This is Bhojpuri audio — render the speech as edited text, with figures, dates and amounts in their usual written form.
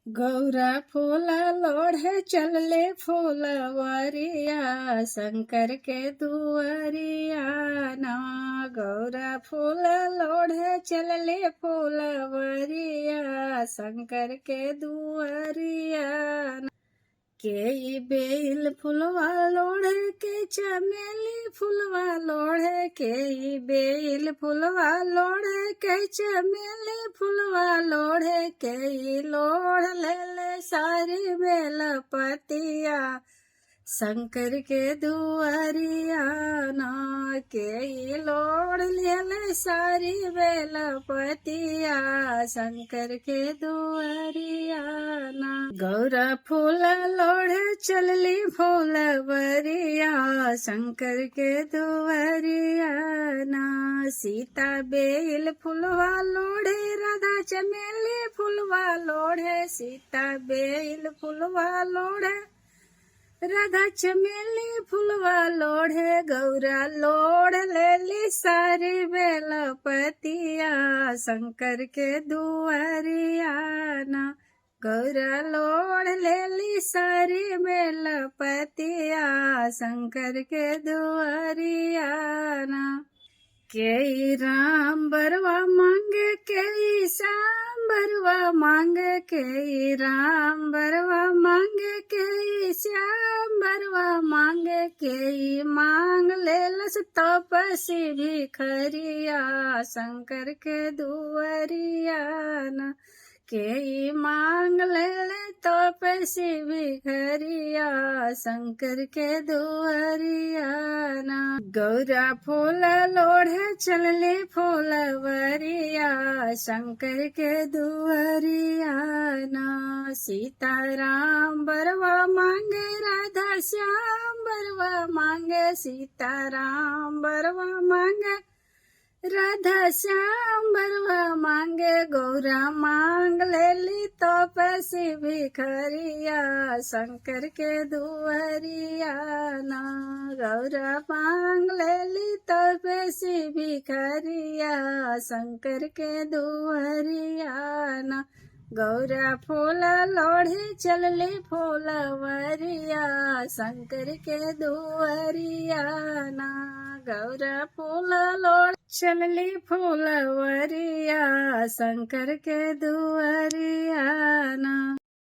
गौरा फूला लोढ़े चलले फूलवरिया शंकर के दुआरिया ना। गौरा फूला लोढ़े चलले फूलवरिया शंकर के दुआरिया ना। के बेल फुलवा लोढ़े के चमेली फुलवा लोढ़े के बेल फुलवा लोढ़े के चमेली फुलवा लोढ़े के लोढ़ ले ले सारी बेल पतिया शंकर के दुआरिया ना। के लोढ़ ले ले सारी बेल पतिया शंकर के दुआरिया ना। गौरा फूल लोढ़े चलली फूलवरिया शंकर के दुआरिया ना। सीता बेल फुलवा लोढ़े राधा चमेली फुलवा लोढ़े सीता बेल फुलवा लोढ़े राधा चमेली फुलवा लोढ़े। गौरा लोढ़ लेली सारी बेल पतिया शंकर के दुआरिया ना। गौरा लोढ़ लेली सारी बेल पतिया शंकर के दुआरिया ना। के राम बरवा मांगे के श्याम बरवा मांगे के राम बरवा मांगे के श्याम बरवा मांगे के मांग लेलस तपसी भिखरिया शंकर के दुआरिया ना। के मांग ले तपसी भिखरिया शंकर के दुआरिया ना। गौरा फूल लोढ़े चलले फूलवरिया शंकर के दुआरिया ना। सीता राम बरवा मांगे राधा श्याम बरवा मांगे सीता राम बरवा मांगे राधा श्याम बरवा मांगे। गौरा मांग लेली तपसी भिखरिया शंकर के दुआरिया ना। गौरा मांग लेली तपसी भिखरिया शंकर के दुआरिया ना। गौरा फूल लोढ़े चलले फूलवरिया शंकर के दुआरिया ना। गौरा फूल लोढ़ चलली फूलवरिया शंकर के दुआरिया ना।